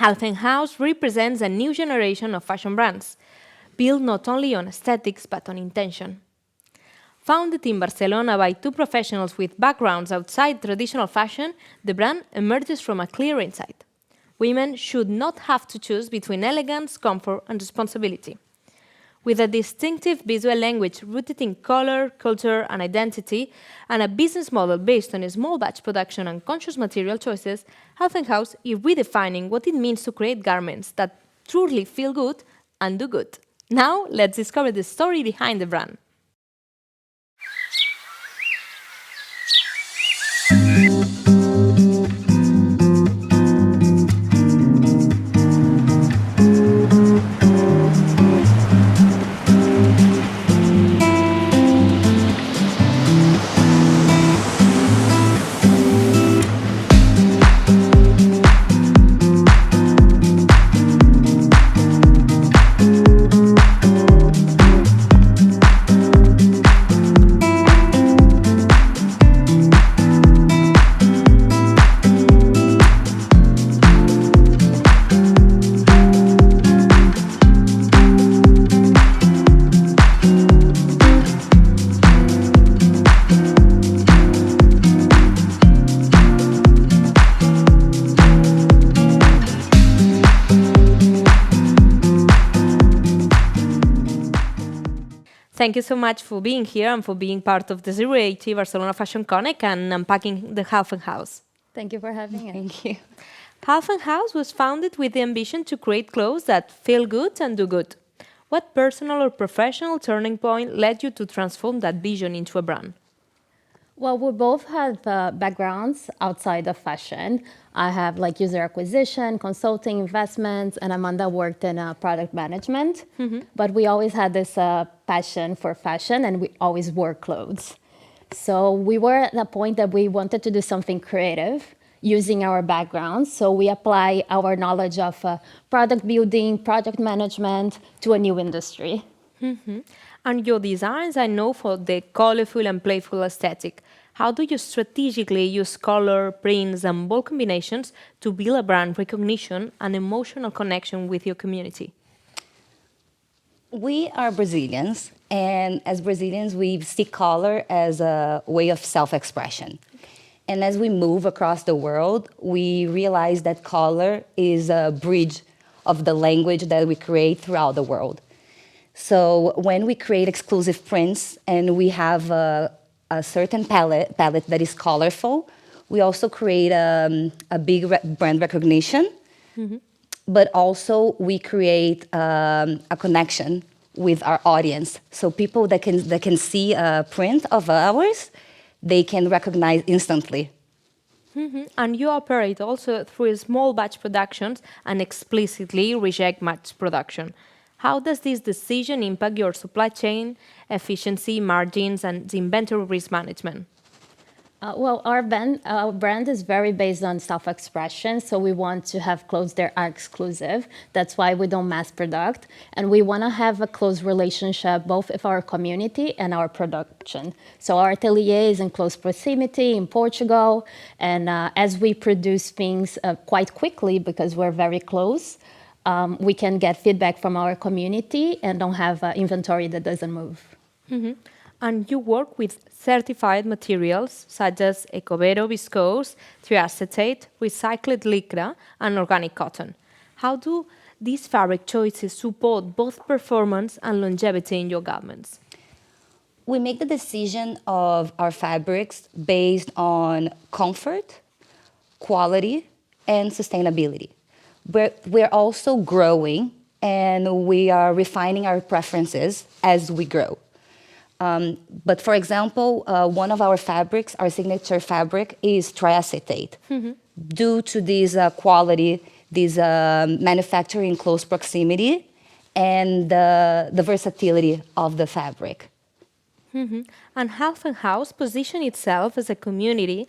Halfen House represents a new generation of fashion brands, built not only on aesthetics but on intention. Founded in Barcelona by two professionals with backgrounds outside traditional fashion, the brand emerges from a clear insight. Women should not have to choose between elegance, comfort, and responsibility. With a distinctive visual language rooted in color, culture, and identity, and a business model based on small batch production and conscious material choices, Halfen House is redefining what it means to create garments that truly feel good and do good. Now, let's discover the story behind the brand. Thank you so much for being here and for being part of the 080 Barcelona Fashion Connect and unpacking the Halfen House. Thank you for having us. Thank you. Halfen House was founded with the ambition to create clothes that feel good and do good. What personal or professional turning point led you to transform that vision into a brand? Well, we both have backgrounds outside of fashion. I have like user acquisition, consulting, investments, and Amanda worked in product management. But we always had this passion for fashion and we always wore clothes. So we were at the point that we wanted to do something creative using our backgrounds. So we apply our knowledge of product building, project management to a new industry. And your designs are known for the colorful and playful aesthetic. How do you strategically use color, prints, and bold combinations to build a brand recognition and emotional connection with your community? We are Brazilians, and as Brazilians, we see color as a way of self-expression. And as we move across the world, we realize that color is a bridge of the language that we create throughout the world. So when we create exclusive prints and we have a certain palette that is colorful, we also create a big brand recognition, but also we create a connection with our audience. So people that can see a print of ours, they can recognize instantly. And you operate also through small batch productions and explicitly reject mass production. How does this decision impact your supply chain, efficiency, margins, and the inventory risk management? Well, our brand is very based on self-expression, so we want to have clothes that are exclusive. That's why we don't mass product, and we want to have a close relationship both with our community and our production. So our atelier is in close proximity in Portugal, and as we produce things quite quickly because we're very close, we can get feedback from our community and don't have inventory that doesn't move. And you work with certified materials such as Ecovero viscose, triacetate, recycled lycra, and organic cotton. How do these fabric choices support both performance and longevity in your garments? We make the decision of our fabrics based on comfort, quality, and sustainability. We're also growing and we are refining our preferences as we grow. But for example, one of our fabrics, our signature fabric, is triacetate. Due to this quality, this manufacturing close proximity, and the versatility of the fabric. And Halfen House position itself as a community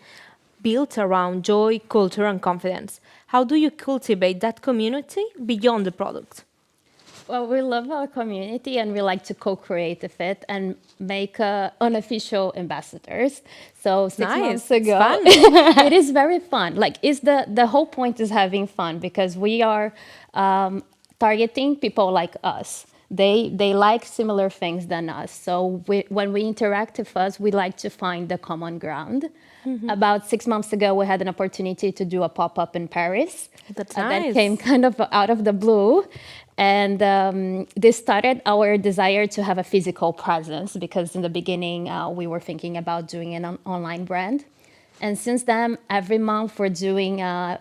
built around joy, culture, and confidence. How do you cultivate that community beyond the product? Well, we love our community and we like to co-create with it and make unofficial ambassadors. So six Nice. months It's ago, fun. it is very fun. Like, it's the whole point is having fun because we are targeting people like us. They like similar things than us. So when we interact with us, we like to find the common ground. About 6 months ago, we had an opportunity to do a pop-up in Paris. That's That nice. came kind of out of the blue. And this started our desire to have a physical presence because in the beginning, we were thinking about doing an online brand. And since then, every month we're doing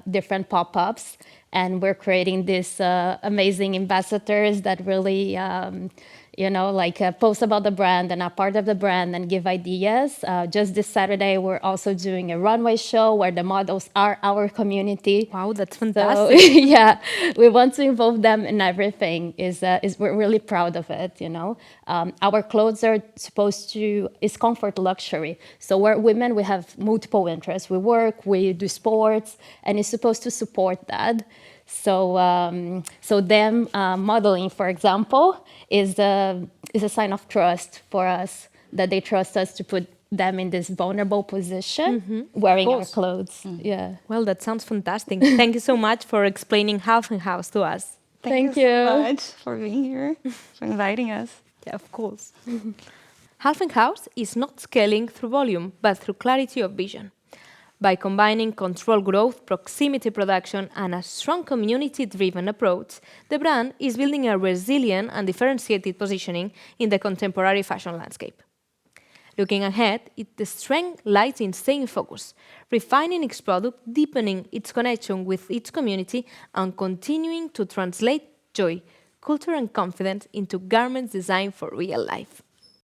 different pop-ups and we're creating these amazing ambassadors that really, post about the brand and are part of the brand and give ideas. Just this Saturday, we're also doing a runway show where the models are our community. Wow, that's So fantastic. yeah, we want to involve them in everything. We're really proud of it. Our clothes are it's comfort luxury. So we're women. We have multiple interests. We work, we do sports, and it's supposed to support that. So them modeling, for example, is a sign of trust for us that they trust us to put them in this vulnerable position, wearing our course. clothes. Yeah. Well, that sounds fantastic. Thank you so much for explaining Halfen House to us. Thank so you. much for being here, for inviting us. Yeah, of course. Halfen House is not scaling through volume, but through clarity of vision. By combining controlled growth, proximity production, and a strong community-driven approach, the brand is building a resilient and differentiated positioning in the contemporary fashion landscape. Looking ahead, the strength lies in staying focused, refining its product, deepening its connection with its community, and continuing to translate joy, culture, and confidence into garments designed for real life.